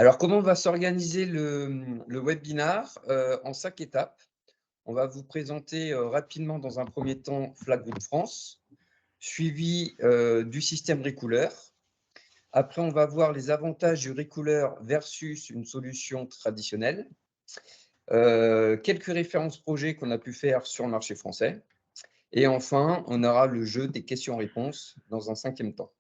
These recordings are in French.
Alors, comment va s'organiser le webinaire? En 5 étapes. On va vous présenter rapidement, dans un premier temps, Flag Group France, suivi du système Recolor. Après, on va voir les avantages du Recolor versus une solution traditionnelle. Quelques références projets qu'on a pu faire sur le marché français. Et enfin, on aura le jeu des questions-réponses dans un 5e temps.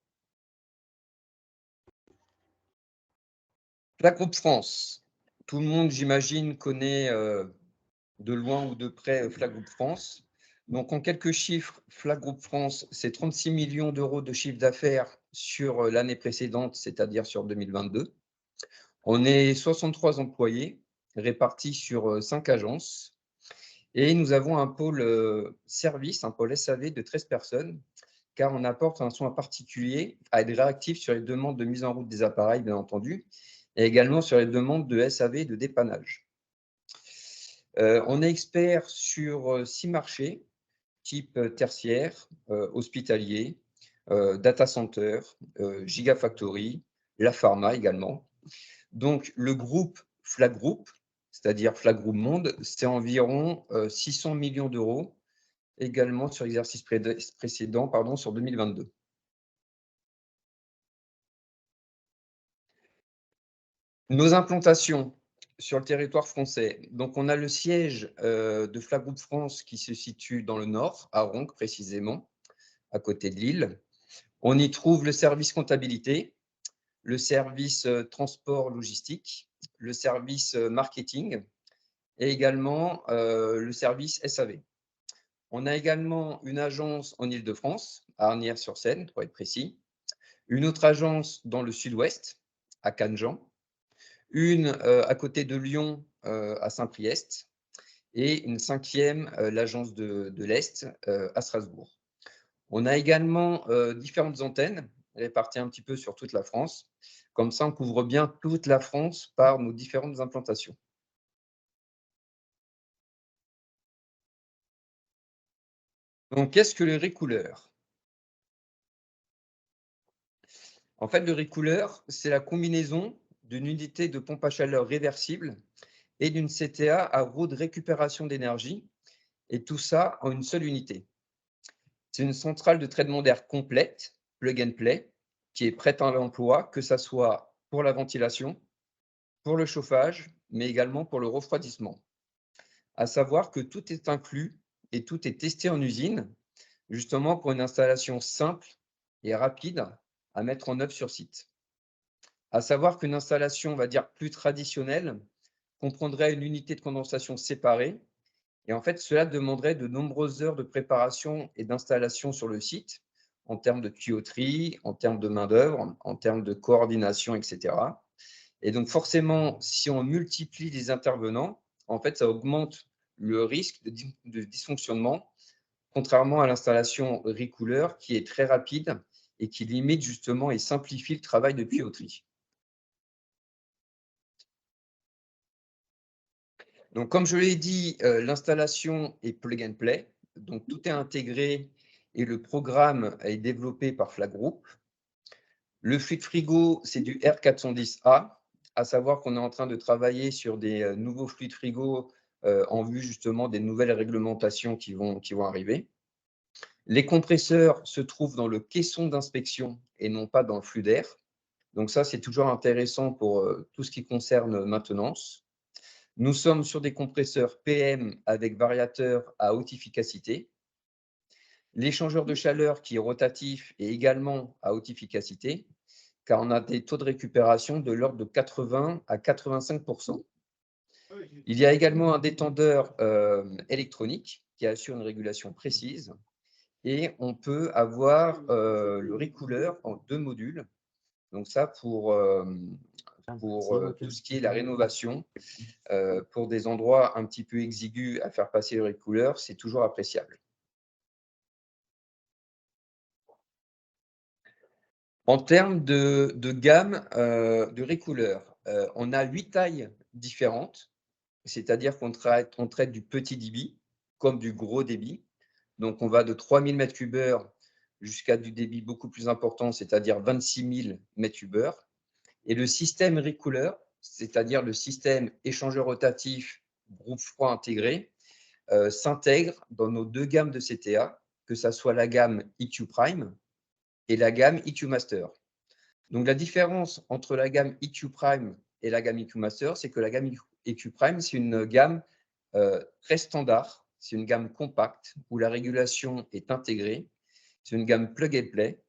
Flag Group France. Tout le monde, j'imagine, connaît de loin ou de près Flag Group France. Donc, en quelques chiffres, Flag Group France, c'est 36 millions d'euros de chiffre d'affaires sur l'année précédente, c'est-à-dire sur 2022. On est 63 employés répartis sur 5 agences. Et nous avons un pôle service, un pôle SAV de 13 personnes, car on apporte un soin particulier à être réactif sur les demandes de mise en route des appareils, bien entendu, et également sur les demandes de SAV de dépannage. On est expert sur 6 marchés, type tertiaire, hospitalier, data center, gigafactory, la pharma également. Donc, le groupe Flag Group, c'est-à-dire Flag Group Monde, c'est environ 600 millions d'euros, également sur l'exercice précédent, sur 2022. Nos implantations sur le territoire français. Donc, on a le siège de Flag Group France qui se situe dans le nord, à Ronques précisément, à côté de Lille. On y trouve le service comptabilité, le service transport logistique, le service marketing et également le service SAV. On a également une agence en Île-de-France, à Arnières-sur-Seine, pour être précis, une autre agence dans le sud-ouest, à Cannes-Jean, une à côté de Lyon, à Saint-Priest, et une 5e, l'agence de l'Est, à Strasbourg. On a également différentes antennes réparties un petit peu sur toute la France. Comme ça, on couvre bien toute la France par nos différentes implantations. Donc, qu'est-ce que le Recolor? En fait, le Recolor, c'est la combinaison d'une unité de pompe à chaleur réversible et d'une CTA à roue de récupération d'énergie, et tout ça en une seule unité. C'est une centrale de traitement d'air complète, plug and play, qui est prête à l'emploi, que ce soit pour la ventilation, pour le chauffage, mais également pour le refroidissement. À savoir que tout est inclus et tout est testé en usine, justement pour une installation simple et rapide à mettre en œuvre sur site. À savoir qu'une installation, on va dire, plus traditionnelle comprendrait une unité de condensation séparée. Et en fait, cela demanderait de nombreuses heures de préparation et d'installation sur le site, en termes de tuyauterie, en termes de main-d'œuvre, en termes de coordination, etc. Et donc, forcément, si on multiplie les intervenants, en fait, ça augmente le risque de dysfonctionnement, contrairement à l'installation Recolor qui est très rapide et qui limite justement et simplifie le travail de tuyauterie. Donc, comme je l'ai dit, l'installation est plug and play. Donc, tout est intégré et le programme est développé par Flag Group. Le fluide frigo, c'est du R410A, à savoir qu'on est en train de travailler sur des nouveaux fluides frigo en vue justement des nouvelles réglementations qui vont arriver. Les compresseurs se trouvent dans le caisson d'inspection et non pas dans le flux d'air. Donc ça, c'est toujours intéressant pour tout ce qui concerne maintenance. Nous sommes sur des compresseurs PM avec variateur à haute efficacité. L'échangeur de chaleur qui est rotatif est également à haute efficacité, car on a des taux de récupération de l'ordre de 80 à 85%. Il y a également un détendeur électronique qui assure une régulation précise. Et on peut avoir le Recolor en 2 modules. Donc ça, pour tout ce qui est la rénovation, pour des endroits un petit peu exigus à faire passer le Recolor, c'est toujours appréciable. En termes de gamme de Recolor, on a 8 tailles différentes, c'est-à-dire qu'on traite du petit débit comme du gros débit. Donc, on va de 3000 m3 jusqu'à du débit beaucoup plus important, c'est-à-dire 26 000 m3. Et le système Recolor c'est-à-dire le système échangeur rotatif groupe froid intégré, s'intègre dans nos deux gammes de CTA, que ce soit la gamme EQ Prime et la gamme EQ Master. Donc, la différence entre la gamme EQ Prime et la gamme EQ Master, c'est que la gamme EQ Prime, c'est une gamme très standard, c'est une gamme compacte où la régulation est intégrée, c'est une gamme plug and play,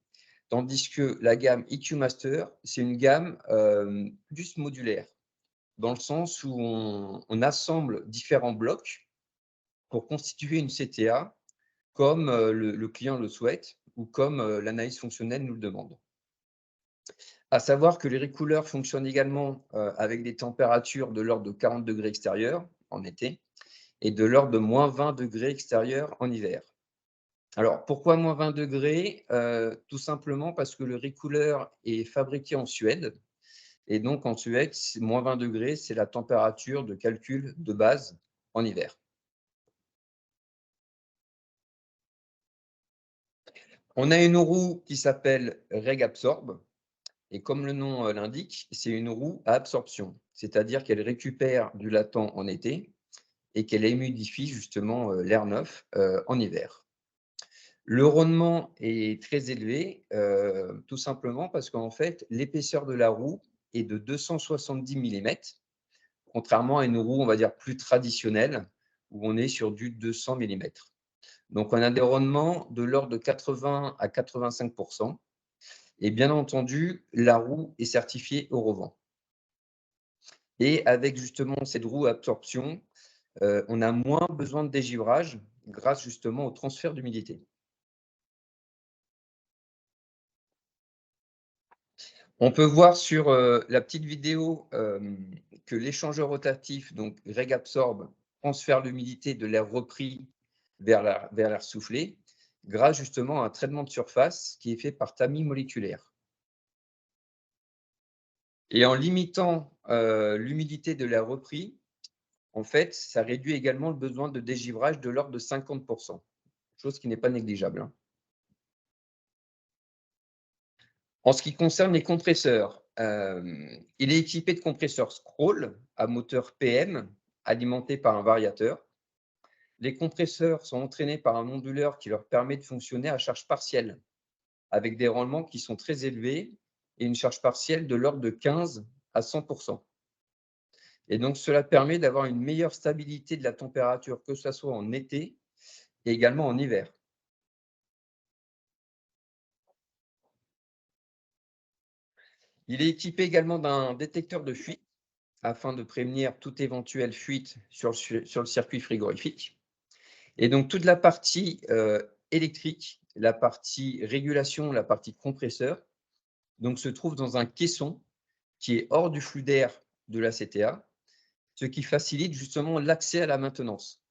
tandis que la gamme EQ Master, c'est une gamme plus modulaire, dans le sens où on assemble différents blocs pour constituer une CTA comme le client le souhaite ou comme l'analyse fonctionnelle nous le demande. À savoir que les recouleurs fonctionnent également avec des températures de l'ordre de 40 degrés extérieurs en été et de l'ordre de moins 20 degrés extérieurs en hiver. Alors, pourquoi moins 20 degrés? Tout simplement parce que le recouleur est fabriqué en Suède. Et donc, en Suède, moins 20 degrés, c'est la température de calcul de base en hiver. On a une roue qui s'appelle RegAbsorb. Et comme le nom l'indique, c'est une roue à absorption. C'est-à-dire qu'elle récupère du latent en été et qu'elle humidifie justement l'air neuf en hiver. Le rendement est très élevé, tout simplement parce qu'en fait, l'épaisseur de la roue est de 270 mm, contrairement à une roue, on va dire, plus traditionnelle, où on est sur du 200 mm. Donc, on a des rendements de l'ordre de 80 à 85%. Et bien entendu, la roue est certifiée Eurovent. Et avec justement cette roue absorption, on a moins besoin de dégivrage grâce justement au transfert d'humidité. On peut voir sur la petite vidéo que l'échangeur rotatif, donc RegAbsorb, transfère l'humidité de l'air repris vers l'air soufflé grâce justement à un traitement de surface qui est fait par tamis moléculaire. Et en limitant l'humidité de l'air repris, en fait, ça réduit également le besoin de dégivrage de l'ordre de 50%, chose qui n'est pas négligeable. En ce qui concerne les compresseurs, il est équipé de compresseurs scroll à moteur PM alimenté par un variateur. Les compresseurs sont entraînés par un onduleur qui leur permet de fonctionner à charge partielle, avec des rendements qui sont très élevés et une charge partielle de l'ordre de 15 à 100%. Et donc, cela permet d'avoir une meilleure stabilité de la température, que ce soit en été et également en hiver. Il est équipé également d'un détecteur de fuite afin de prévenir toute éventuelle fuite sur le circuit frigorifique. Et donc, toute la partie électrique, la partie régulation, la partie compresseur, donc, se trouve dans un caisson qui est hors du flux d'air de la CTA, ce qui facilite justement l'accès à la maintenance.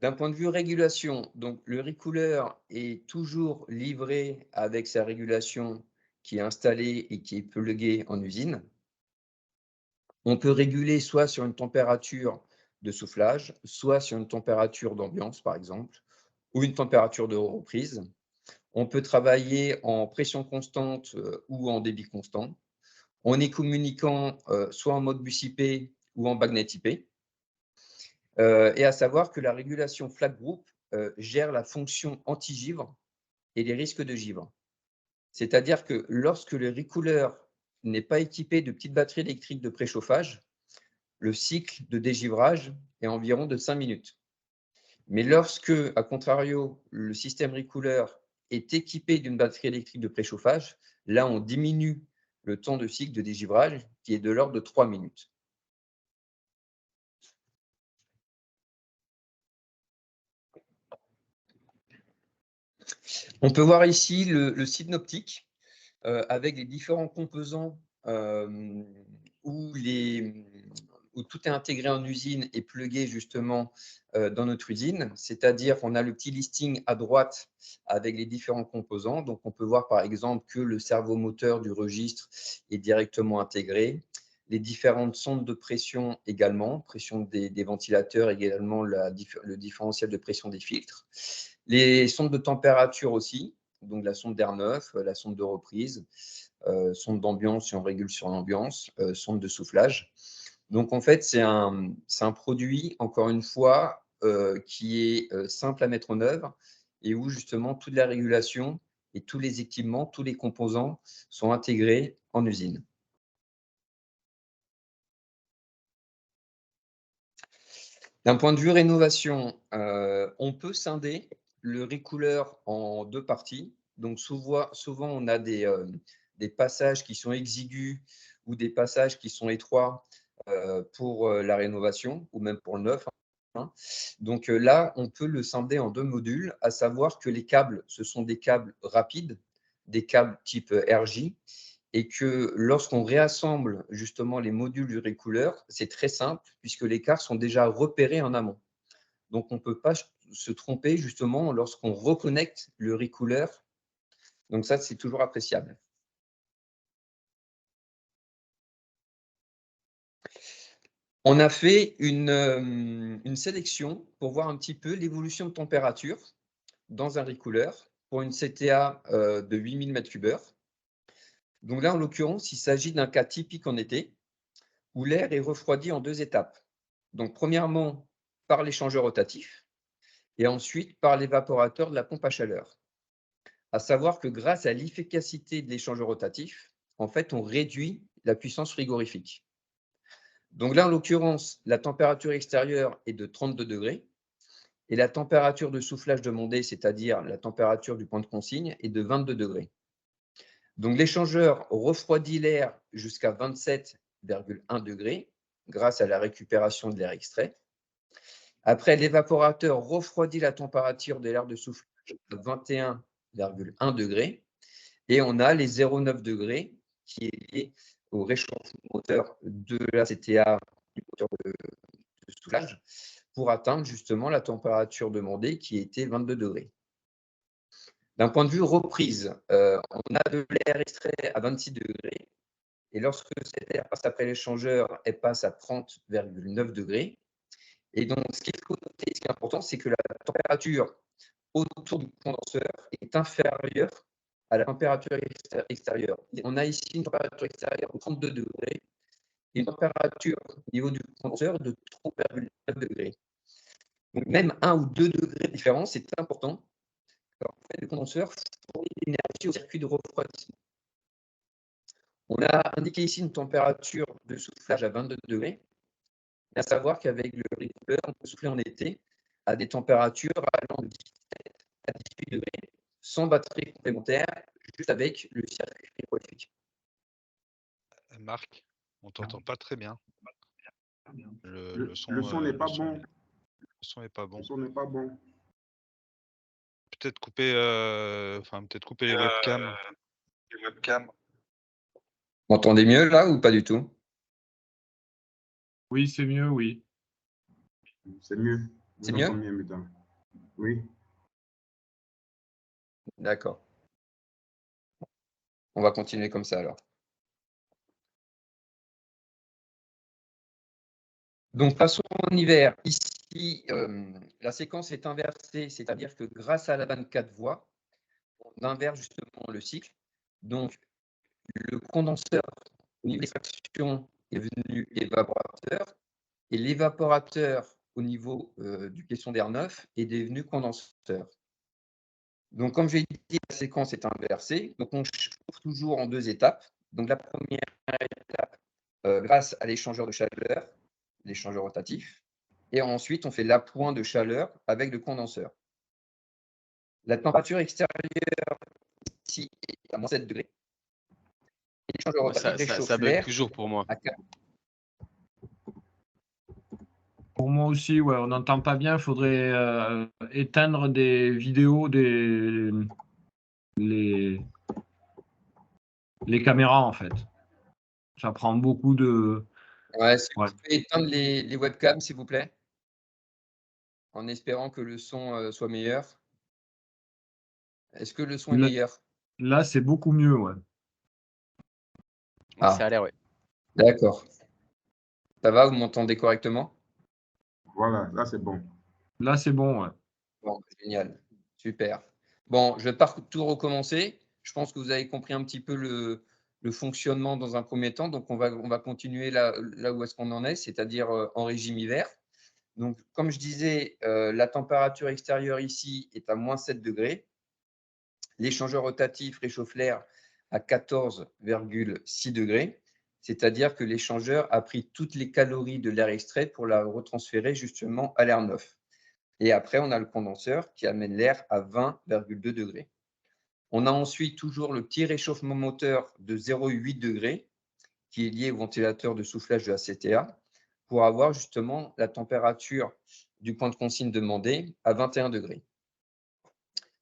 D'un point de vue régulation, donc le recouleur est toujours livré avec sa régulation qui est installée et qui est pluguée en usine. On peut réguler soit sur une température de soufflage, soit sur une température d'ambiance, par exemple, ou une température de reprise. On peut travailler en pression constante ou en débit constant. On est communicant soit en mode bus IP ou en bagnet IP. Et à savoir que la régulation flag group gère la fonction anti-givre et les risques de givre. C'est-à-dire que lorsque le recouleur n'est pas équipé de petites batteries électriques de préchauffage, le cycle de dégivrage est environ de 5 minutes. Mais lorsque, à contrario, le système recouleur est équipé d'une batterie électrique de préchauffage, là, on diminue le temps de cycle de dégivrage qui est de l'ordre de 3 minutes. On peut voir ici le synoptique avec les différents composants où tout est intégré en usine et plugué justement dans notre usine. C'est-à-dire qu'on a le petit listing à droite avec les différents composants. Donc, on peut voir par exemple que le servomoteur du registre est directement intégré. Les différentes sondes de pression également, pression des ventilateurs, également le différentiel de pression des filtres. Les sondes de température aussi, donc la sonde d'air neuf, la sonde de reprise, sonde d'ambiance si on régule sur l'ambiance, sonde de soufflage. Donc, en fait, c'est un produit, encore une fois, qui est simple à mettre en œuvre et où, justement, toute la régulation et tous les équipements, tous les composants sont intégrés en usine. D'un point de vue rénovation, on peut scinder le recouleur en 2 parties. Donc, souvent, on a des passages qui sont exigus ou des passages qui sont étroits pour la rénovation ou même pour le neuf, hein. Donc là, on peut le scinder en 2 modules, à savoir que les câbles, ce sont des câbles rapides, des câbles type RJ, et que lorsqu'on réassemble justement les modules du recouleur, c'est très simple puisque les câbles sont déjà repérés en amont. Donc, on ne peut pas se tromper justement lorsqu'on reconnecte le recouleur. Donc, ça, c'est toujours appréciable. On a fait une sélection pour voir un petit peu l'évolution de température dans un recouleur pour une CTA de 8000 m3. Donc là, en l'occurrence, il s'agit d'un cas typique en été où l'air est refroidi en 2 étapes. Donc, premièrement, par l'échangeur rotatif et ensuite par l'évaporateur de la pompe à chaleur. À savoir que grâce à l'efficacité de l'échangeur rotatif, en fait, on réduit la puissance frigorifique. Donc là, en l'occurrence, la température extérieure est de 32 degrés et la température de soufflage demandée, c'est-à-dire la température du point de consigne, est de 22 degrés. Donc l'échangeur refroidit l'air jusqu'à 27,1 degrés grâce à la récupération de l'air extrait. Après, l'évaporateur refroidit la température de l'air de soufflage à 21,1 degrés. Et on a les 0,9 degrés qui est lié au réchauffement moteur de la CTA du moteur de soufflage pour atteindre justement la température demandée qui était 22 degrés. D'un point de vue reprise, on a de l'air extrait à 26 degrés et lorsque cet air passe après l'échangeur, elle passe à 30,9 degrés. Et donc, ce qu'il faut noter, ce qui est important, c'est que la température autour du condenseur est inférieure à la température extérieure. On a ici une température extérieure de 32 degrés et une température au niveau du condenseur de 3,9 degrés. Donc, même 1 ou 2 degrés de différence, c'est important. En fait, le condenseur fournit l'énergie au circuit de refroidissement. On a indiqué ici une température de soufflage à 22 degrés. À savoir qu'avec le recouleur, on peut souffler en été à des températures allant de 17 à 18 degrés, sans batterie complémentaire, juste avec le circuit frigorifique. Marc, on t'entend pas très bien. Le son n'est pas bon. Le son n'est pas bon. Le son n'est pas bon. Peut-être couper, peut-être couper les webcams. Vous m'entendez mieux là ou pas du tout? Oui, c'est mieux, oui. C'est mieux. C'est mieux? Oui. D'accord. On va continuer comme ça alors. Donc, passons en hiver. Ici, la séquence est inversée, c'est-à-dire que grâce à la 24 voies, on inverse justement le cycle. Donc, le condenseur au niveau d'extraction est devenu évaporateur et l'évaporateur au niveau du caisson d'air neuf est devenu condenseur. Donc, comme j'ai dit, la séquence est inversée. Donc, on chauffe toujours en 2 étapes. Donc, la première étape, grâce à l'échangeur de chaleur, l'échangeur rotatif. Et ensuite, on fait l'appoint de chaleur avec le condenseur. La température extérieure ici est à -7 degrés. Et l'échangeur rotatif réchauffe ça bug l'air toujours pour moi. à 4. Pour moi aussi, ouais, on n'entend pas bien. Il faudrait éteindre des vidéos, les caméras, en fait. Ça prend beaucoup de… Ouais, si vous pouvez éteindre les webcams, s'il vous plaît, en espérant que le son soit meilleur. Est-ce que le son est meilleur? Là, c'est beaucoup mieux, ouais. Ah. Ça a l'air, ouais. D'accord. Ça va, vous m'entendez correctement? Voilà, là c'est bon. Là, c'est bon, ouais. Bon, génial, super. Bon, je ne vais pas tout recommencer. Je pense que vous avez compris un petit peu le fonctionnement dans un premier temps. Donc, on va continuer là où est-ce qu'on en est, c'est-à-dire en régime hiver. Donc, comme je disais, la température extérieure ici est à moins 7 degrés. L'échangeur rotatif réchauffe l'air à 14,6 degrés, c'est-à-dire que l'échangeur a pris toutes les calories de l'air extrait pour la retransférer justement à l'air neuf. Et après, on a le condenseur qui amène l'air à 20,2 degrés. On a ensuite toujours le petit réchauffement moteur de 0,8 degrés qui est lié au ventilateur de soufflage de la CTA pour avoir justement la température du point de consigne demandé à 21 degrés.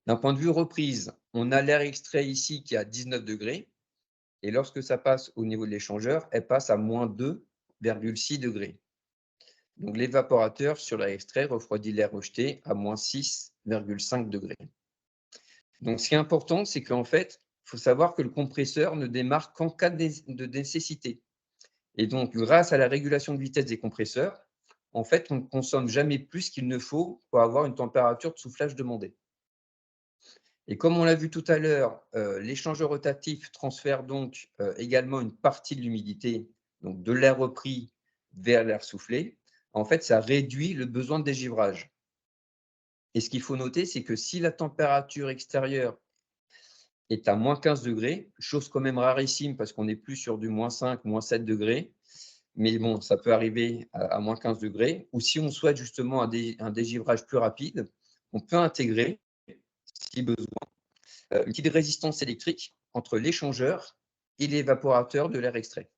D'un point de vue reprise, on a l'air extrait ici qui est à 19 degrés et lorsque ça passe au niveau de l'échangeur, elle passe à moins 2,6 degrés. Donc l'évaporateur sur l'air extrait refroidit l'air rejeté à moins 6,5 degrés. Donc ce qui est important, c'est qu'en fait, il faut savoir que le compresseur ne démarre qu'en cas de nécessité. Et donc, grâce à la régulation de vitesse des compresseurs, en fait, on ne consomme jamais plus qu'il ne faut pour avoir une température de soufflage demandée. Et comme on l'a vu tout à l'heure, l'échangeur rotatif transfère donc également une partie de l'humidité, donc de l'air repris vers l'air soufflé. En fait, ça réduit le besoin de dégivrage. Et ce qu'il faut noter, c'est que si la température extérieure est à moins 15 degrés, chose quand même rarissime parce qu'on n'est plus sur du moins 5, moins 7 degrés, mais bon, ça peut arriver à moins 15 degrés, ou si on souhaite justement un dégivrage plus rapide, on peut intégrer, si besoin, une petite résistance électrique entre l'échangeur et l'évaporateur de l'air extrait.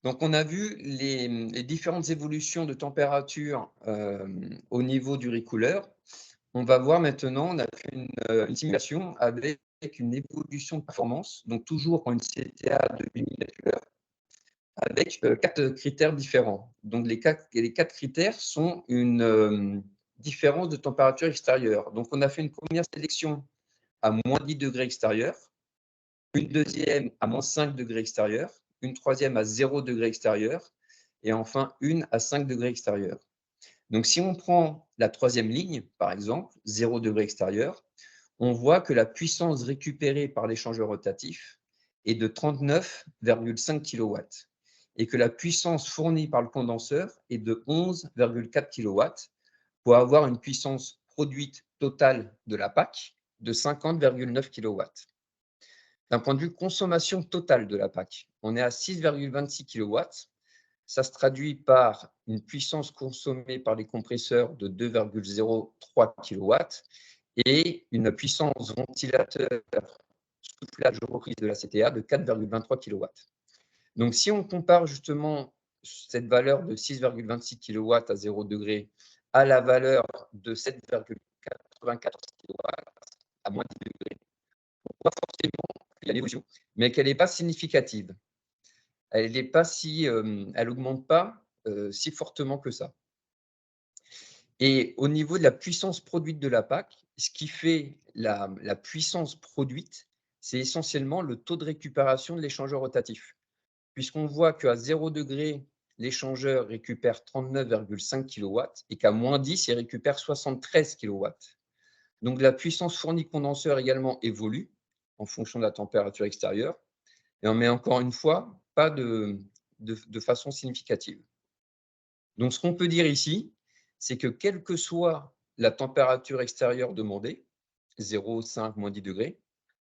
Donc, on a vu les différentes évolutions de température au niveau du recouleur. On va voir maintenant, on a fait une simulation avec une évolution de performance, donc toujours en une CTA de 8 mm, avec 4 critères différents. Donc, les quatre critères sont une différence de température extérieure. Donc, on a fait une première sélection à moins 10 degrés extérieur, une deuxième à moins 5 degrés extérieur, une troisième à 0 degré extérieur, et enfin une à 5 degrés extérieur. Donc, si on prend la troisième ligne, par exemple, 0 degré extérieur, on voit que la puissance récupérée par l'échangeur rotatif est de 39,5 kW et que la puissance fournie par le condenseur est de 11,4 kW pour avoir une puissance produite totale de la PAC de 50,9 kW. D'un point de vue consommation totale de la PAC, on est à 6,26 kW. Ça se traduit par une puissance consommée par les compresseurs de 2,03 kW et une puissance ventilateur soufflage reprise de la CTA de 4,23 kW. Donc, si on compare justement cette valeur de 6,26 kW à 0 degré à la valeur de 7,94 kW à moins 10 degrés, on voit forcément qu'il y a l'évolution, mais qu'elle n'est pas significative. Elle n'est pas elle n'augmente pas si fortement que ça. Et au niveau de la puissance produite de la PAC, ce qui fait la puissance produite, c'est essentiellement le taux de récupération de l'échangeur rotatif. Puisqu'on voit qu'à 0 degré, l'échangeur récupère 39,5 kW et qu'à moins 10, il récupère 73 kW. Donc la puissance fournie condenseur également évolue en fonction de la température extérieure, mais encore une fois, pas de façon significative. Donc ce qu'on peut dire ici, c'est que quelle que soit la température extérieure demandée, 0, 5, moins 10 degrés,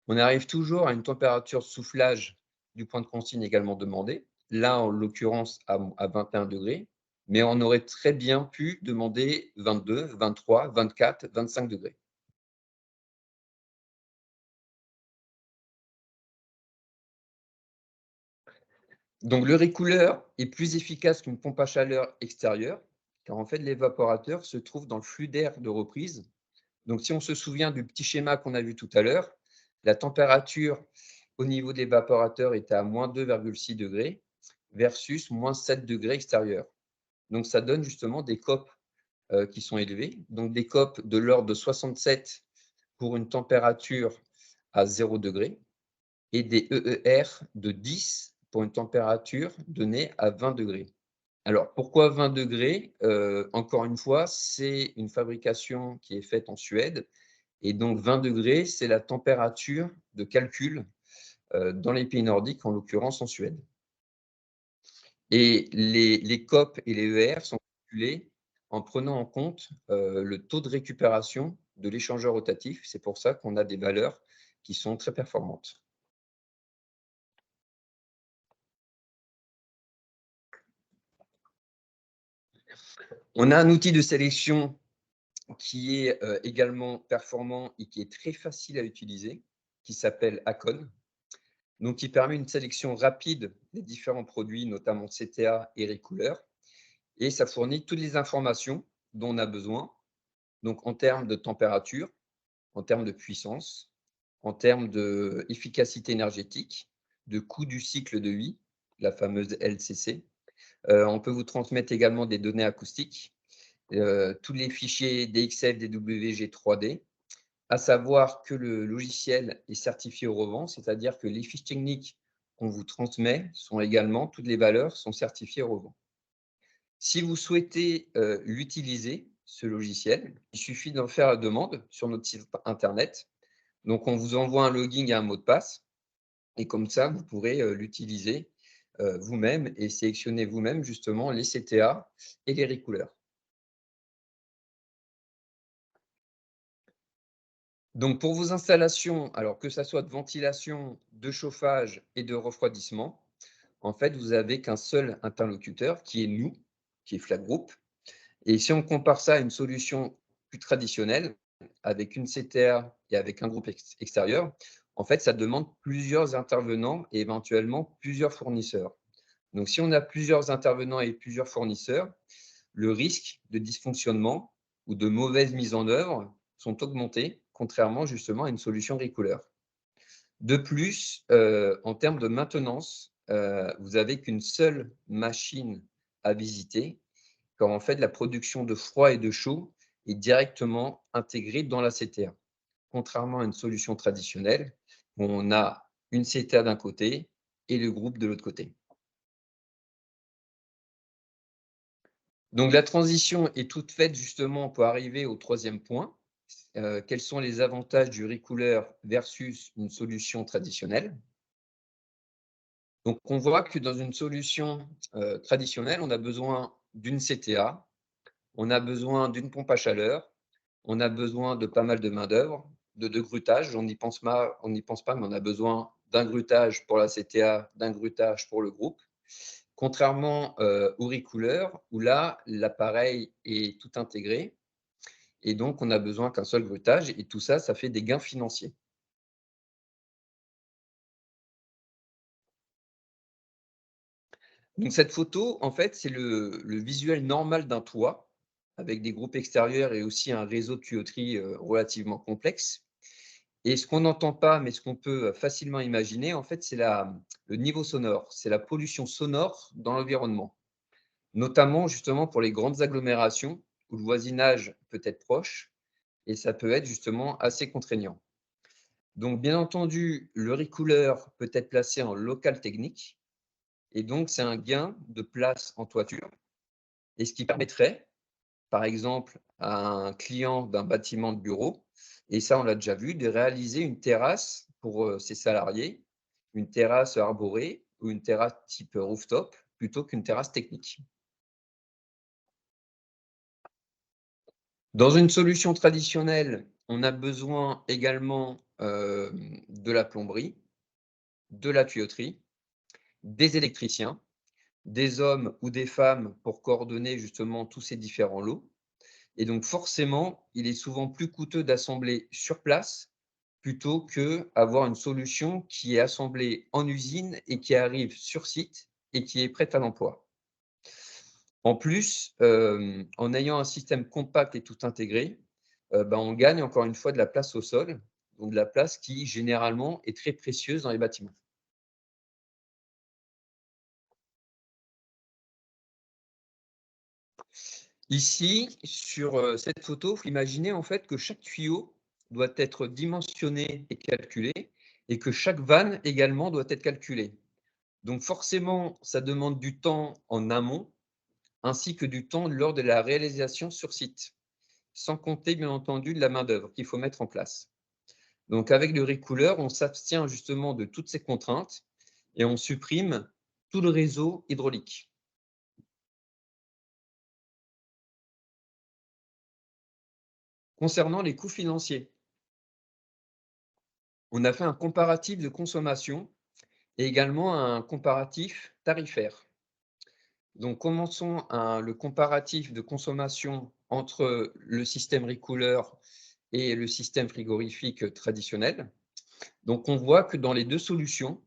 on arrive toujours à une température de soufflage du point de consigne également demandée, là en l'occurrence à 21 degrés, mais on aurait très bien pu demander 22, 23, 24, 25 degrés. Donc le recouleur est plus efficace qu'une pompe à chaleur extérieure, car en fait l'évaporateur se trouve dans le flux d'air de reprise. Donc si on se souvient du petit schéma qu'on a vu tout à l'heure, la température au niveau de l'évaporateur était à moins 2,6 degrés versus moins 7 degrés extérieur. Donc ça donne justement des COP qui sont élevés, donc des COP de l'ordre de 67 pour une température à 0 degré et des EER de 10 pour une température donnée à 20 degrés. Alors, pourquoi 20 degrés? Encore une fois, c'est une fabrication qui est faite en Suède. Et donc, 20 degrés, c'est la température de calcul dans les pays nordiques, en l'occurrence en Suède. Et les COP et les ER sont calculés en prenant en compte le taux de récupération de l'échangeur rotatif. C'est pour ça qu'on a des valeurs qui sont très performantes. On a un outil de sélection qui est également performant et qui est très facile à utiliser, qui s'appelle Acon. Donc, qui permet une sélection rapide des différents produits, notamment CTA et Recouleur. Et ça fournit toutes les informations dont on a besoin, donc en termes de température, en termes de puissance, en termes d'efficacité énergétique, de coût du cycle de vie, la fameuse LCC. On peut vous transmettre également des données acoustiques, tous les fichiers DXF, DWG 3D, à savoir que le logiciel est certifié au revend, c'est-à-dire que les fiches techniques qu'on vous transmet sont également, toutes les valeurs sont certifiées au revend. Si vous souhaitez l'utiliser, ce logiciel, il suffit d'en faire la demande sur notre site internet. Donc, on vous envoie un login et un mot de passe. Et comme ça, vous pourrez l'utiliser vous-même et sélectionner vous-même justement les CTA et les recouleurs. Donc, pour vos installations, alors que ça soit de ventilation, de chauffage et de refroidissement, en fait, vous n'avez qu'un seul interlocuteur qui est nous, qui est Flat Group. Et si on compare ça à une solution plus traditionnelle, avec une CTA et avec un groupe extérieur, en fait, ça demande plusieurs intervenants et éventuellement plusieurs fournisseurs. Donc, si on a plusieurs intervenants et plusieurs fournisseurs, le risque de dysfonctionnement ou de mauvaise mise en œuvre sont augmentés, contrairement justement à une solution Recouleur. De plus, en termes de maintenance, vous n'avez qu'une seule machine à visiter, car en fait, la production de froid et de chaud est directement intégrée dans la CTA. Contrairement à une solution traditionnelle, où on a une CTA d'un côté et le groupe de l'autre côté. Donc, la transition est toute faite justement pour arriver au troisième point. Quels sont les avantages du Recouleur versus une solution traditionnelle? Donc, on voit que dans une solution traditionnelle, on a besoin d'une CTA, on a besoin d'une pompe à chaleur, on a besoin de pas mal de main-d'œuvre, de grutage. On n'y pense pas, mais on a besoin d'un grutage pour la CTA, d'un grutage pour le groupe. Contrairement au Recouleur, où là, l'appareil est tout intégré, et donc on n'a besoin qu'un seul grutage, et tout ça, ça fait des gains financiers. Donc cette photo, en fait, c'est le visuel normal d'un toit, avec des groupes extérieurs et aussi un réseau de tuyauterie relativement complexe. Et ce qu'on n'entend pas, mais ce qu'on peut facilement imaginer, en fait, c'est le niveau sonore, c'est la pollution sonore dans l'environnement, notamment justement pour les grandes agglomérations où le voisinage peut être proche et ça peut être justement assez contraignant. Donc, bien entendu, le Recouleur peut être placé en local technique et donc c'est un gain de place en toiture et ce qui permettrait, par exemple, à un client d'un bâtiment de bureau, et ça on l'a déjà vu, de réaliser une terrasse pour ses salariés, une terrasse arborée ou une terrasse type rooftop plutôt qu'une terrasse technique. Dans une solution traditionnelle, on a besoin également de la plomberie, de la tuyauterie, des électriciens, des hommes ou des femmes pour coordonner justement tous ces différents lots. Et donc forcément, il est souvent plus coûteux d'assembler sur place plutôt qu'avoir une solution qui est assemblée en usine et qui arrive sur site et qui est prête à l'emploi. En plus, en ayant un système compact et tout intégré, on gagne encore une fois de la place au sol, donc de la place qui généralement est très précieuse dans les bâtiments. Ici, sur cette photo, vous imaginez en fait que chaque tuyau doit être dimensionné et calculé et que chaque vanne également doit être calculée. Donc forcément, ça demande du temps en amont ainsi que du temps lors de la réalisation sur site, sans compter bien entendu de la main-d'œuvre qu'il faut mettre en place. Donc avec le recouleur, on s'abstient justement de toutes ces contraintes et on supprime tout le réseau hydraulique. Concernant les coûts financiers, on a fait un comparatif de consommation et également un comparatif tarifaire. Donc, commençons le comparatif de consommation entre le système recouleur et le système frigorifique traditionnel. Donc, on voit que dans les deux solutions,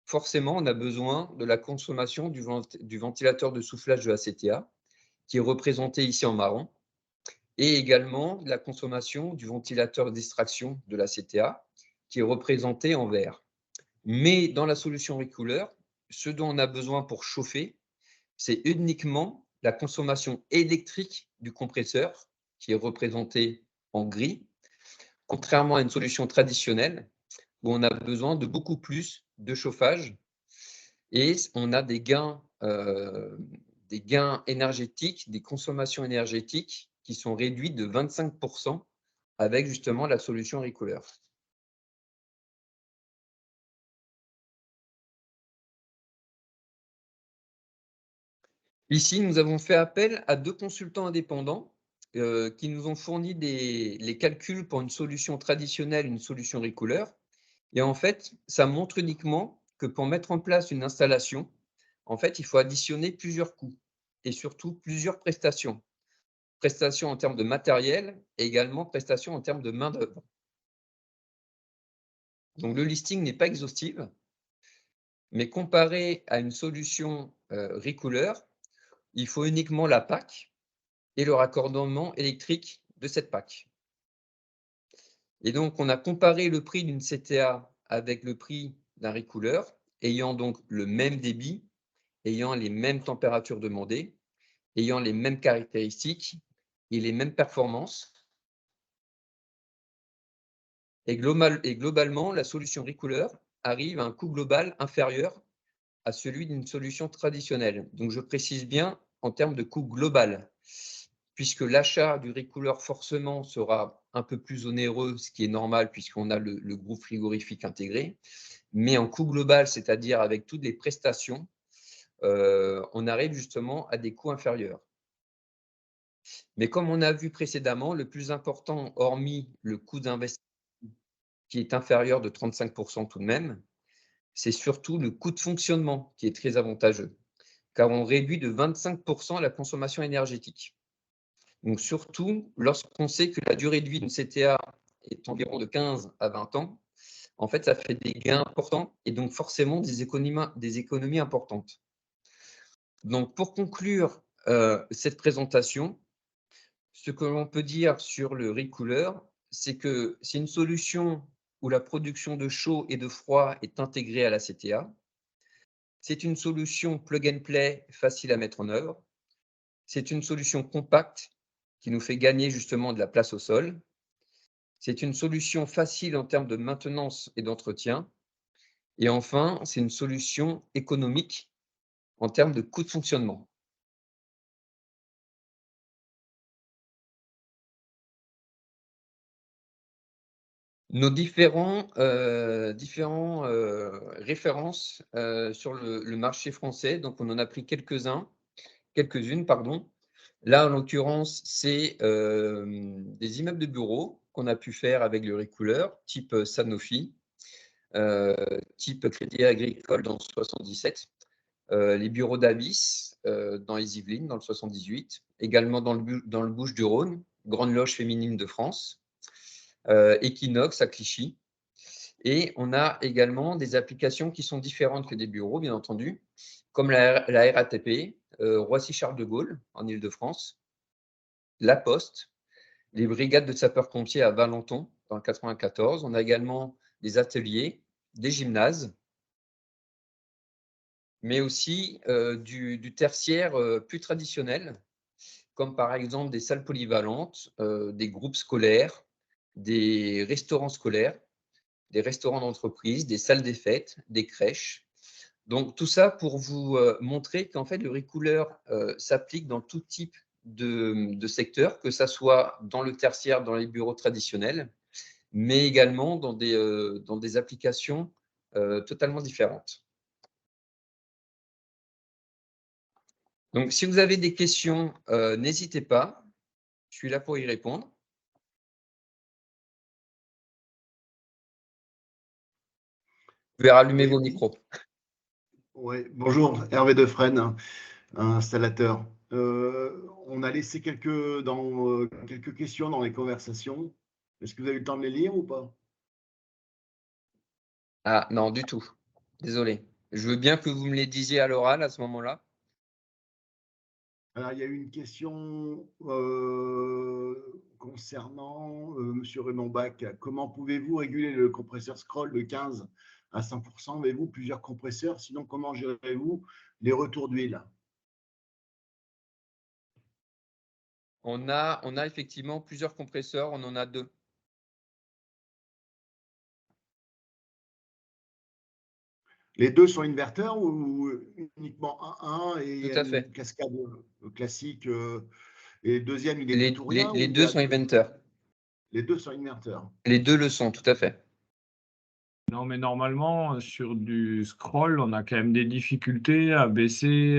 forcément, on a besoin de la consommation du ventilateur de soufflage de la CTA, qui est représenté ici en marron, et également de la consommation du ventilateur d'extraction de la CTA, qui est représenté en vert. Mais dans la solution recouleur, ce dont on a besoin pour chauffer, c'est uniquement la consommation électrique du compresseur, qui est représentée en gris, contrairement à une solution traditionnelle, où on a besoin de beaucoup plus de chauffage et on a des gains énergétiques, des consommations énergétiques qui sont réduites de 25% avec justement la solution recouleur. Ici, nous avons fait appel à 2 consultants indépendants qui nous ont fourni les calculs pour une solution traditionnelle, une solution recouleur. Et en fait, ça montre uniquement que pour mettre en place une installation, en fait, il faut additionner plusieurs coûts et surtout plusieurs prestations. Prestations en termes de matériel et également prestations en termes de main-d'œuvre. Donc, le listing n'est pas exhaustif, mais comparé à une solution recouleur, il faut uniquement la PAC et le raccordement électrique de cette PAC. Et donc, on a comparé le prix d'une CTA avec le prix d'un recouleur, ayant donc le même débit, ayant les mêmes températures demandées, ayant les mêmes caractéristiques et les mêmes performances. Et globalement, la solution recouleur arrive à un coût global inférieur à celui d'une solution traditionnelle. Donc, je précise bien en termes de coût global, puisque l'achat du recouleur forcément sera un peu plus onéreux, ce qui est normal puisqu'on a le groupe frigorifique intégré. Mais en coût global, c'est-à-dire avec toutes les prestations, on arrive justement à des coûts inférieurs. Mais comme on a vu précédemment, le plus important, hormis le coût d'investissement qui est inférieur de 35% tout de même, c'est surtout le coût de fonctionnement qui est très avantageux, car on réduit de 25% la consommation énergétique. Donc surtout, lorsqu'on sait que la durée de vie d'une CTA est environ de 15 à 20 ans, en fait, ça fait des gains importants et donc forcément des économies importantes. Donc pour conclure cette présentation, ce que l'on peut dire sur le recouleur, c'est que c'est une solution où la production de chaud et de froid est intégrée à la CTA. C'est une solution plug and play facile à mettre en œuvre. C'est une solution compacte qui nous fait gagner justement de la place au sol. C'est une solution facile en termes de maintenance et d'entretien. Et enfin, c'est une solution économique en termes de coût de fonctionnement. Nos différents références sur le marché français, donc on en a pris quelques-unes, pardon. Là, en l'occurrence, c'est des immeubles de bureaux qu'on a pu faire avec le recouleur, type Sanofi, type Crédit Agricole dans le 77, les bureaux d'Avis dans les Yvelines dans le 78, également dans le Bouches-du-Rhône, Grande Loge féminine de France, Equinox à Clichy. Et on a également des applications qui sont différentes que des bureaux, bien entendu, comme la RATP, Roissy-Charles de Gaulle, en Île-de-France, La Poste, les brigades de sapeurs-pompiers à Valenton, dans le 94. On a également des ateliers, des gymnases, mais aussi du tertiaire plus traditionnel, comme par exemple des salles polyvalentes, des groupes scolaires, des restaurants scolaires, des restaurants d'entreprise, des salles des fêtes, des crèches, Donc, tout ça pour vous montrer qu'en fait, le recooler s'applique dans tout type de secteur, que ça soit dans le tertiaire, dans les bureaux traditionnels, mais également dans des applications totalement différentes. Donc, si vous avez des questions, n'hésitez pas. Je suis là pour y répondre. Vous pouvez rallumer vos micros. Oui, bonjour, Hervé Defresne, installateur. On a laissé quelques questions dans les conversations. Est-ce que vous avez eu le temps de les lire ou pas? Ah non, du tout. Désolé. Je veux bien que vous me les disiez à l'oral à ce moment-là. Alors, il y a eu une question concernant M. Raymond Bach. Comment pouvez-vous réguler le compresseur scroll de 15 à 100%? Avez-vous plusieurs compresseurs? Sinon, comment gérez-vous les retours d'huile? On a effectivement plusieurs compresseurs, on en a 2. Les deux sont inverteurs ou uniquement un et Tout à fait. une cascade classique et le deuxième, il est Les, tout ou les, rien? les deux sont inverteurs. Les deux sont inverteurs. Les deux le sont, tout à fait. Non, mais normalement, sur du scroll, on a quand même des difficultés à baisser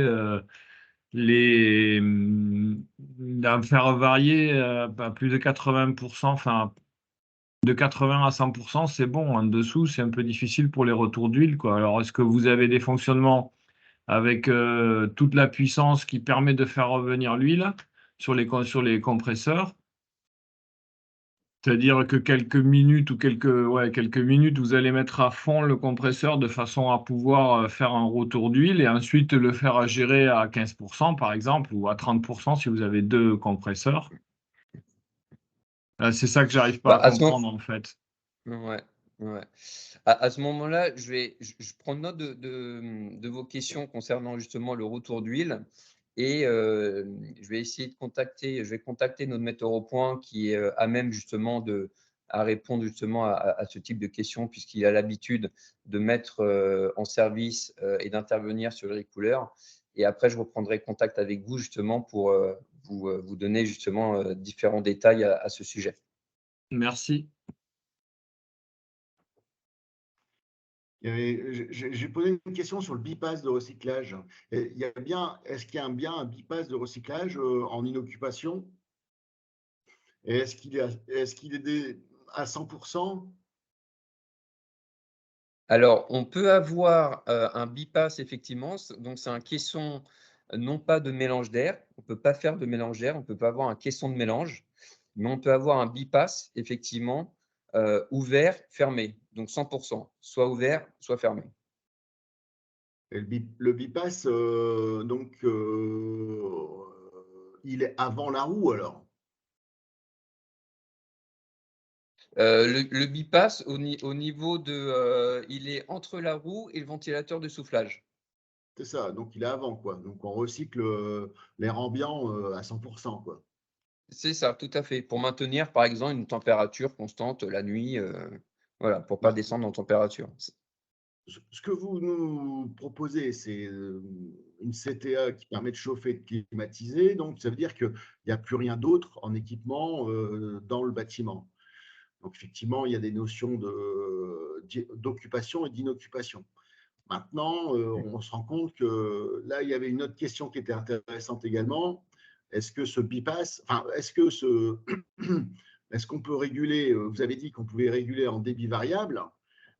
à faire varier à plus de 80%, enfin, de 80 à 100%, c'est bon. En dessous, c'est un peu difficile pour les retours d'huile, quoi. Alors, est-ce que vous avez des fonctionnements avec toute la puissance qui permet de faire revenir l'huile sur les compresseurs? C'est-à-dire que quelques minutes, vous allez mettre à fond le compresseur de façon à pouvoir faire un retour d'huile et ensuite le faire gérer à 15% par exemple, ou à 30% si vous avez 2 compresseurs. C'est ça que j'arrive pas à comprendre en fait. Ouais, ouais. À ce moment-là, je prends note de vos questions concernant justement le retour d'huile et je vais essayer je vais contacter notre metteur au point qui est à même justement à répondre justement à ce type de questions puisqu'il a l'habitude de mettre en service et d'intervenir sur les couleurs. Et après, je reprendrai contact avec vous justement pour vous donner justement différents détails à ce sujet. Merci. J'ai posé une question sur le bypass de recyclage. Est-ce qu'il y a bien un bypass de recyclage en inoccupation? Et est-ce qu'il est à 100%? Alors, on peut avoir un bypass, effectivement. Donc, c'est un caisson, non pas de mélange d'air. On ne peut pas faire de mélange d'air. On ne peut pas avoir un caisson de mélange. Mais on peut avoir un bypass, effectivement, ouvert, fermé. Donc, 100%. Soit ouvert, soit fermé. Et le bypass, il est avant la roue alors? Le bypass, au niveau il est entre la roue et le ventilateur de soufflage. C'est ça, donc il est avant, quoi. Donc on recycle l'air ambiant à 100%, quoi. C'est ça, tout à fait. Pour maintenir, par exemple, une température constante la nuit, voilà, pour ne pas descendre en température. Ce que vous nous proposez, c'est une CTA qui permet de chauffer et de climatiser. Donc, ça veut dire qu'il n'y a plus rien d'autre en équipement dans le bâtiment. Donc, effectivement, il y a des notions d'occupation et d'inoccupation. Maintenant, on se rend compte que là, il y avait une autre question qui était intéressante également. Est-ce que ce bypass, enfin, est-ce qu'on peut réguler, vous avez dit qu'on pouvait réguler en débit variable,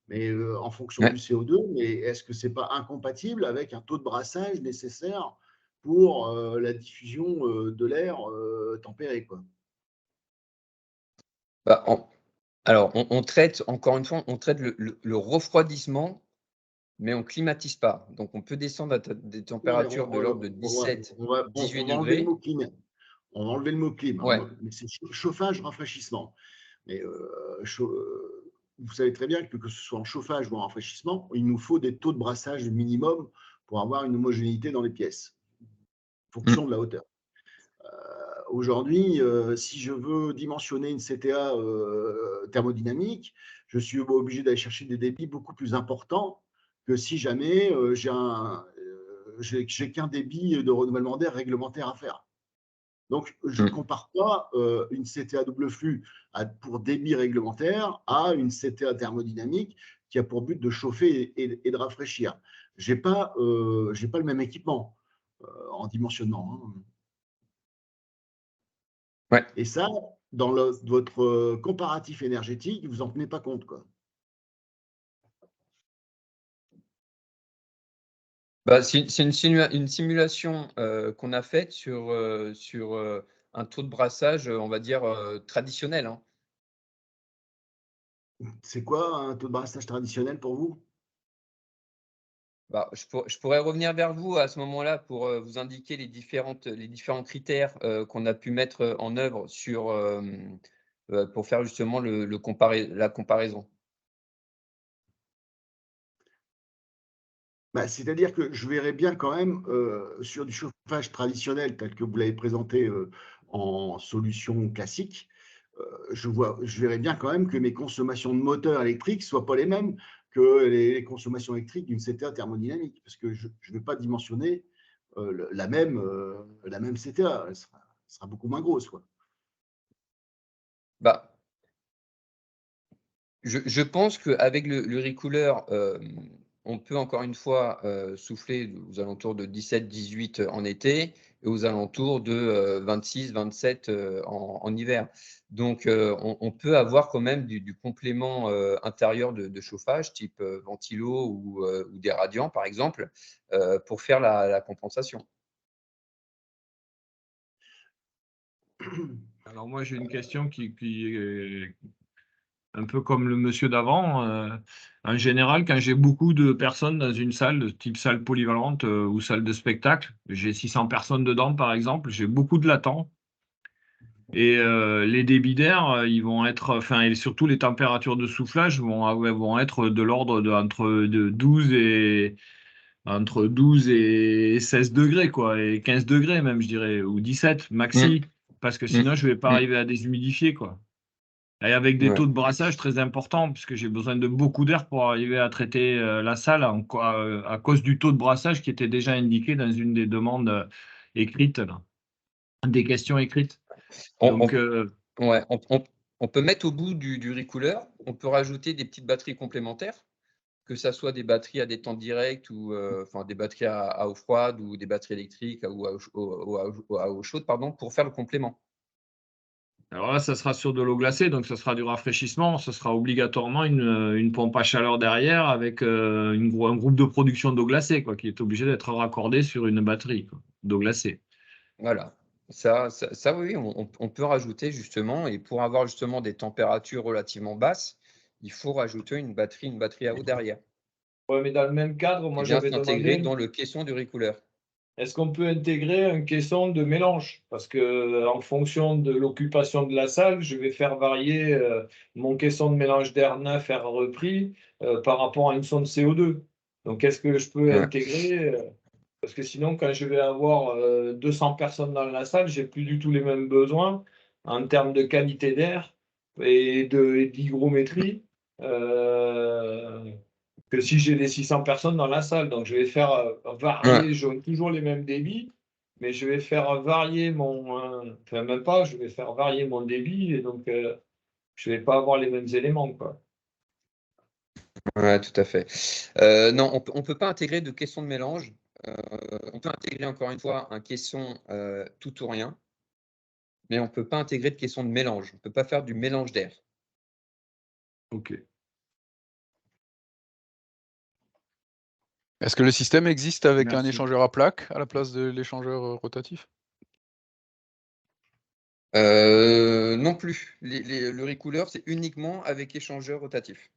mais en fonction du CO2, mais est-ce que ce n'est pas incompatible avec un taux de brassage nécessaire pour la diffusion de l'air tempéré, quoi? Bah, alors, on traite, encore une fois, on traite le refroidissement, mais on ne climatise pas. Donc, on peut descendre à des températures de l'ordre de 17, 18 on va enlever le degrés. mot clim. On va enlever le mot clim, Ouais. mais c'est chauffage, rafraîchissement. Mais vous savez très bien que ce soit en chauffage ou en rafraîchissement, il nous faut des taux de brassage minimum pour avoir une homogénéité dans les pièces, en fonction de la hauteur. Aujourd'hui, si je veux dimensionner une CTA thermodynamique, je suis obligé d'aller chercher des débits beaucoup plus importants que si jamais j'ai qu'un débit de renouvellement d'air réglementaire à faire. Donc, je ne compare pas une CTA double flux pour débit réglementaire à une CTA thermodynamique qui a pour but de chauffer et de rafraîchir. Je n'ai pas le même équipement en dimensionnement. Hein. Ouais. Et ça, dans votre comparatif énergétique, vous n'en tenez pas compte, quoi. Bah, c'est une simulation qu'on a faite sur un taux de brassage, on va dire, traditionnel. Hein. C'est quoi un taux de brassage traditionnel pour vous? Bah, je pourrais revenir vers vous à ce moment-là pour vous indiquer les différents critères qu'on a pu mettre en œuvre pour faire justement la comparaison. Bah, c'est-à-dire que je verrais bien quand même sur du chauffage traditionnel tel que vous l'avez présenté en solution classique, je verrais bien quand même que mes consommations de moteur électrique ne soient pas les mêmes que les consommations électriques d'une CTA thermodynamique, parce que je ne vais pas dimensionner la même CTA, elle sera beaucoup moins grosse. Quoi. Bah, je pense qu'avec le recouleur, on peut encore une fois souffler aux alentours de 17-18 en été et aux alentours de 26-27 en hiver. Donc, on peut avoir quand même du complément intérieur de chauffage, type ventilo ou des radiants, par exemple, pour faire la compensation. Alors moi, j'ai une question qui est un peu comme le monsieur d'avant. En général, quand j'ai beaucoup de personnes dans une salle, de type salle polyvalente ou salle de spectacle, j'ai 600 personnes dedans, par exemple, j'ai beaucoup de latents. Et les débits d'air, ils vont être, enfin, et surtout les températures de soufflage vont être de l'ordre entre 12 et 16 degrés, quoi, et 15 degrés même, je dirais, ou 17 maxi, parce que sinon, je ne vais pas arriver à déshumidifier, quoi. Et avec des taux de brassage très importants, puisque j'ai besoin de beaucoup d'air pour arriver à traiter la salle à cause du taux de brassage qui était déjà indiqué dans une des demandes écrites, là, des questions écrites. Donc, On peut mettre au bout du recouleur, on peut rajouter des petites batteries complémentaires, que ça soit des batteries à détente directe ou des batteries à eau froide ou des batteries électriques ou à eau chaude, pardon, pour faire le complément. alors là, ça sera sur de l'eau glacée, donc ce sera du rafraîchissement. Ce sera obligatoirement une pompe à chaleur derrière avec un groupe de production d'eau glacée, quoi, qui est obligé d'être raccordé sur une batterie d'eau glacée. Voilà. Ça oui, on peut rajouter justement, et pour avoir justement des températures relativement basses, il faut rajouter une batterie à eau derrière. Ouais, mais dans le même cadre, moi j'avais s'intégrer demandé, dans le caisson du recouleur. est-ce qu'on peut intégrer un caisson de mélange? Parce que en fonction de l'occupation de la salle, je vais faire varier mon caisson de mélange d'air neuf air repris par rapport à une sonde CO2. Donc est-ce que je peux intégrer parce que sinon, quand je vais avoir 200 personnes dans la salle, j'ai plus du tout les mêmes besoins en termes de qualité d'air et d'hygrométrie que si j'ai les 600 personnes dans la salle. Donc, je vais faire varier, j'aurai toujours les mêmes débits, mais je vais faire varier enfin, même pas, je vais faire varier mon débit et donc je ne vais pas avoir les mêmes éléments, quoi. Ouais, tout à fait. Non, on ne peut pas intégrer de caisson de mélange. On peut intégrer encore une fois un caisson tout ou rien, mais on ne peut pas intégrer de caisson de mélange. On ne peut pas faire du mélange d'air. Ok. Est-ce que le système existe avec un Merci. échangeur à plaques à la place de l'échangeur rotatif? Non plus. Le recouleur, c'est uniquement avec échangeur rotatif.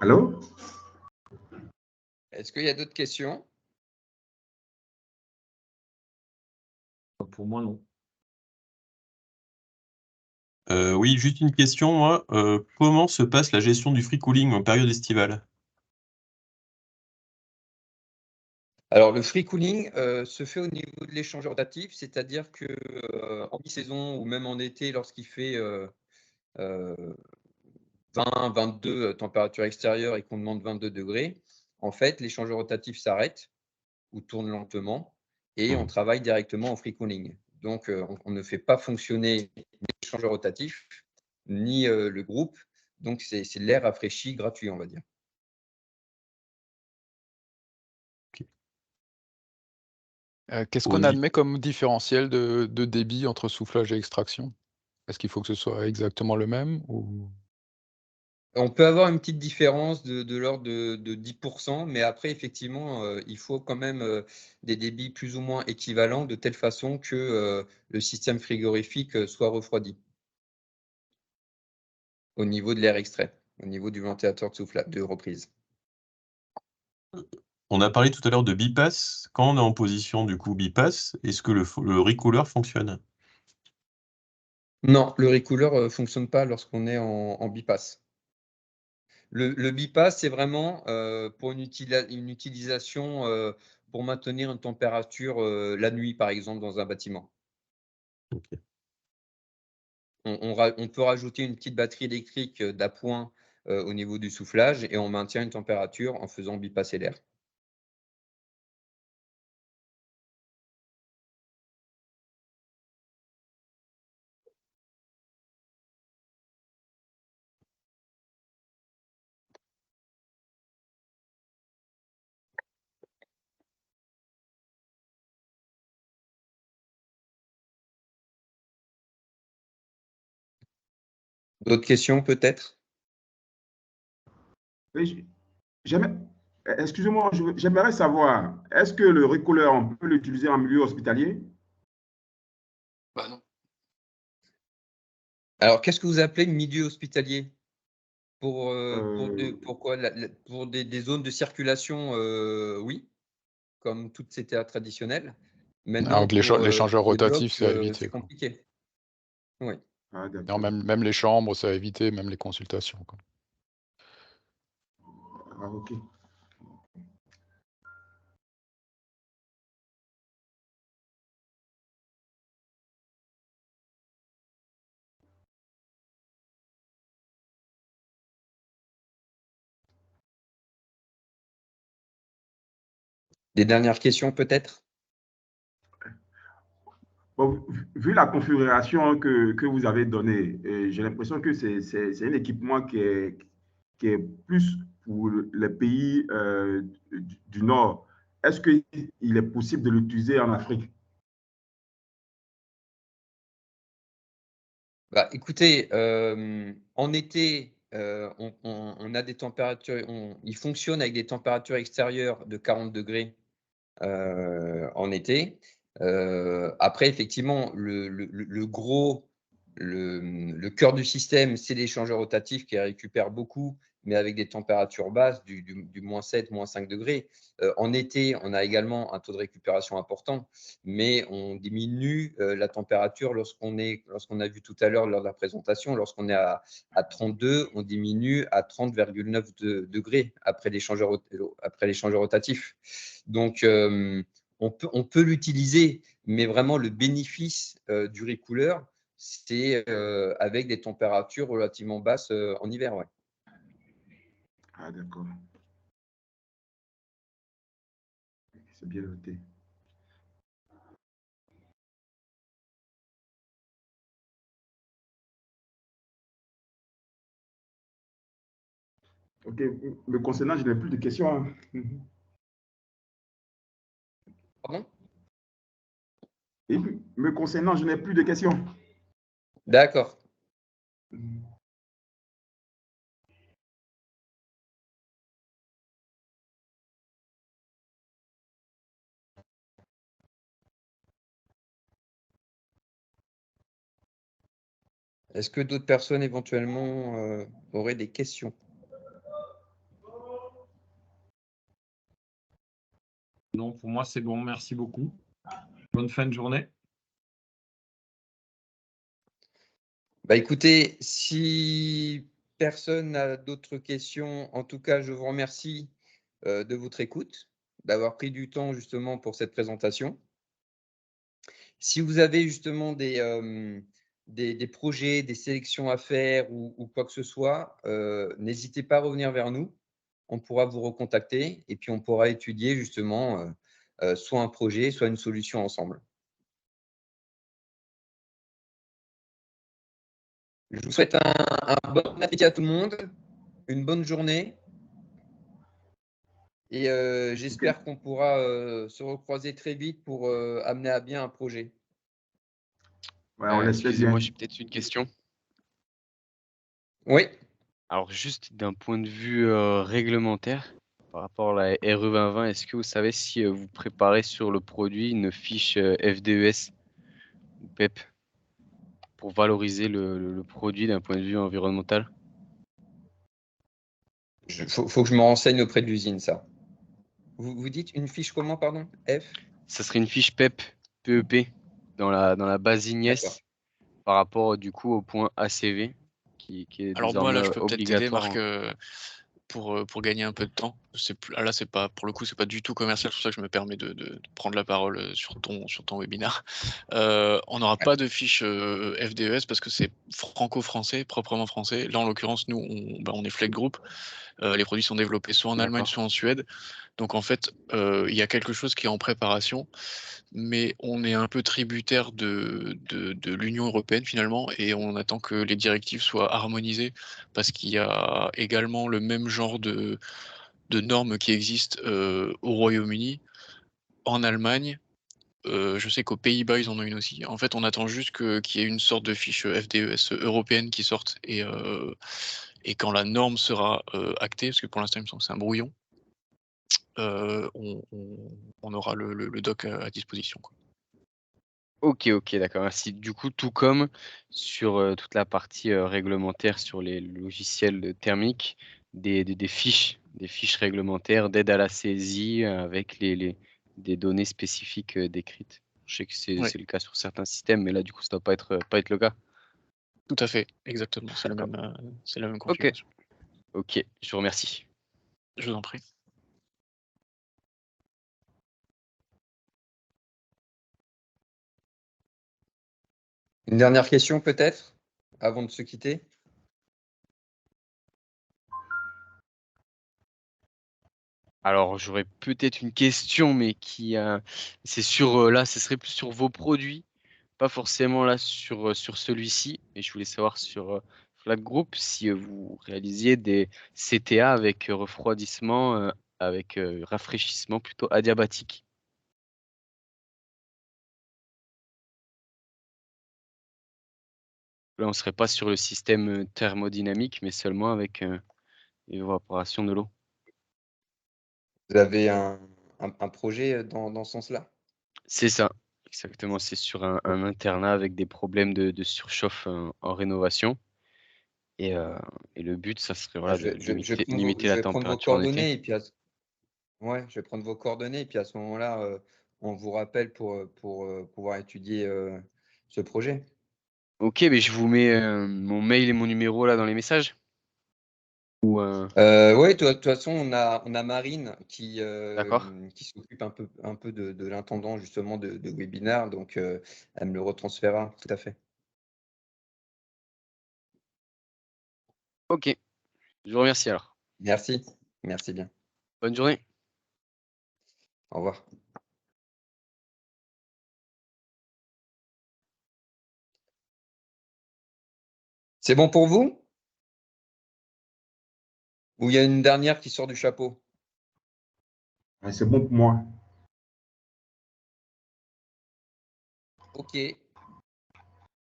Allô? Est-ce qu'il y a d'autres questions? pour moi, non. Oui, juste une question, moi. Comment se passe la gestion du free cooling en période estivale? Alors, le free cooling se fait au niveau de l'échangeur rotatif, c'est-à-dire que en mi-saison ou même en été, lorsqu'il fait 20, 22 température extérieure et qu'on demande 22 degrés, en fait, l'échangeur rotatif s'arrête ou tourne lentement et on travaille directement en free cooling. Donc, on ne fait pas fonctionner l'échangeur rotatif ni le groupe. Donc, c'est l'air rafraîchi gratuit, on va dire. Qu'est-ce qu'on admet comme différentiel de débit entre soufflage et extraction? Est-ce qu'il faut que ce soit exactement le même ou... On peut avoir une petite différence de l'ordre de 10%, mais après, effectivement, il faut quand même des débits plus ou moins équivalents de telle façon que le système frigorifique soit refroidi au niveau de l'air extrait, au niveau du ventilateur de soufflage, de reprise. On a parlé tout à l'heure de bipass. Quand on est en position du coup bipass, est-ce que le recooler fonctionne? Non, le recooler ne fonctionne pas lorsqu'on est en bipass. Le bipass, c'est vraiment pour une utilisation pour maintenir une température la nuit, par exemple, dans un bâtiment. Okay. On peut rajouter une petite batterie électrique d'appoint au niveau du soufflage et on maintient une température en faisant bipasser l'air. D'autres questions peut-être? Excusez-moi, j'aimerais savoir, est-ce que le recoller, on peut l'utiliser en milieu hospitalier? Bah non. Alors, qu'est-ce que vous appelez milieu hospitalier? Pour quoi? Pour des zones de circulation, oui, comme toutes ces théâtres traditionnels. Maintenant, Donc l'échangeur pour des blocs, rotatif, c'est à éviter, c'est quoi. compliqué. Oui. Ah, Non, d'accord. même les chambres, c'est à éviter, même les consultations, quoi. Ah, ok. Des dernières questions peut-être? Bon, vu la configuration que vous avez donnée, j'ai l'impression que c'est un équipement qui est plus pour les pays du Nord. Est-ce qu'il est possible de l'utiliser en Afrique? Bah, écoutez, en été, on a des températures, il fonctionne avec des températures extérieures de 40 degrés en été. Après, effectivement, le cœur du système, c'est l'échangeur rotatif qui récupère beaucoup, mais avec des températures basses, du moins 7, moins 5 degrés. En été, on a également un taux de récupération important, mais on diminue la température lorsqu'on a vu tout à l'heure lors de la présentation, lorsqu'on est à 32, on diminue à 30,9 degrés après l'échangeur rotatif. Donc, on peut l'utiliser, mais vraiment le bénéfice du recooler, c'est avec des températures relativement basses en hiver. Ouais. Ah, d'accord. C'est bien noté. Ok, me concernant, je n'ai plus de questions, hein. Pardon? Et puis, me concernant, je n'ai plus de questions. D'accord. Est-ce que d'autres personnes éventuellement auraient des questions? Non, pour moi, c'est bon. Merci beaucoup. Bonne fin de journée. Bah, écoutez, si personne n'a d'autres questions, en tout cas, je vous remercie de votre écoute, d'avoir pris du temps justement pour cette présentation. Si vous avez justement des projets, des sélections à faire ou quoi que ce soit, n'hésitez pas à revenir vers nous. On pourra vous recontacter et puis on pourra étudier justement soit un projet, soit une solution ensemble. Je vous souhaite un bon appétit à tout le monde, une bonne journée et j'espère qu'on pourra se recroiser très vite pour amener à bien un projet. Ouais, on l'espère bien. Excusez-moi, j'ai peut-être une question. Oui. Alors, juste d'un point de vue réglementaire, par rapport à la RE 2020, est-ce que vous savez si vous préparez sur le produit une fiche FDES ou PEP pour valoriser le produit d'un point de vue environnemental? Faut que je me renseigne auprès de l'usine, ça. Vous dites une fiche comment, pardon? F? Ça serait une fiche PEP, PEP, dans la base Ignes, par rapport du coup au point ACV, qui est Alors moi, désormais là, je peux peut-être t'aider, obligatoire. Marc, pour gagner un peu de temps. Là, c'est pas, pour le coup, c'est pas du tout commercial, c'est pour ça que je me permets de prendre la parole sur ton webinaire. On n'aura pas de fiche FDES parce que c'est franco-français, proprement français. Là, en l'occurrence, nous, on est Fleck Group. Les produits sont développés soit en Allemagne, soit en Suède. Donc en fait, il y a quelque chose qui est en préparation, mais on est un peu tributaire de l'Union européenne finalement, et on attend que les directives soient harmonisées, parce qu'il y a également le même genre de normes qui existent au Royaume-Uni, en Allemagne. Je sais qu'aux Pays-Bas, ils en ont une aussi. En fait, on attend juste qu'il y ait une sorte de fiche FDES européenne qui sorte, et quand la norme sera actée, parce que pour l'instant, il me semble que c'est un brouillon, on aura le doc à disposition, quoi. Ok, d'accord, merci. Du coup, tout comme sur toute la partie réglementaire sur les logiciels thermiques, des fiches réglementaires d'aide à la saisie avec des données spécifiques décrites. Je sais que c'est le cas sur certains systèmes, mais là, du coup, ça ne doit pas être le cas. Tout à fait, exactement. C'est la même configuration. Ok, je vous remercie. Je vous en prie. Une dernière question peut-être, avant de se quitter? Alors, j'aurais peut-être une question, mais c'est sur là, ce serait plus sur vos produits, pas forcément là sur celui-ci. Et je voulais savoir sur Flack Group si vous réalisiez des CTA avec refroidissement, avec rafraîchissement plutôt adiabatique. Là, on ne serait pas sur le système thermodynamique, mais seulement avec l'évaporation de l'eau. Vous avez un projet dans ce sens-là? C'est ça, exactement. C'est sur un internat avec des problèmes de surchauffe en rénovation. Et le but, ça serait voilà, de limiter la prendre vos température en été. coordonnées et puis je vais prendre vos coordonnées et puis à ce moment-là, on vous rappelle pour pouvoir étudier ce projet. Ok, mais je vous mets mon mail et mon numéro là dans les messages. Ou Oui, de toute façon, on a Marine qui s'occupe un peu de l'intendant justement de webinaire, donc elle me le retransférera, tout à fait. Ok, je vous remercie alors. Merci bien. Bonne journée. Au revoir. C'est bon pour vous? Ou il y a une dernière qui sort du chapeau? C'est bon pour moi. Ok.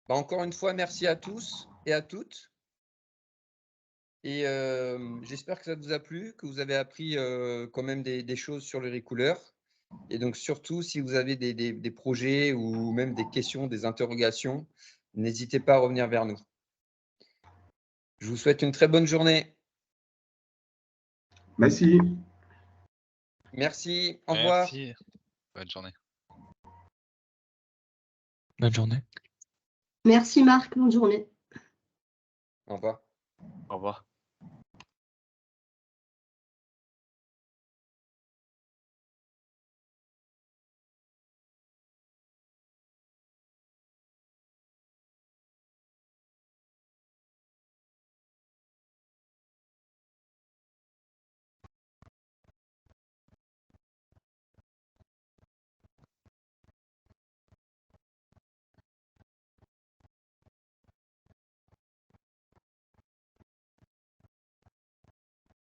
Bah, encore une fois, merci à tous et à toutes. Et j'espère que ça vous a plu, que vous avez appris quand même des choses sur le recouleur. Et donc surtout, si vous avez des projets ou même des questions, des interrogations, n'hésitez pas à revenir vers nous. Je vous souhaite une très bonne journée. Merci. Merci. Au revoir. Merci. Bonne journée. Bonne journée. Merci Marc, bonne journée. Au revoir. Au revoir.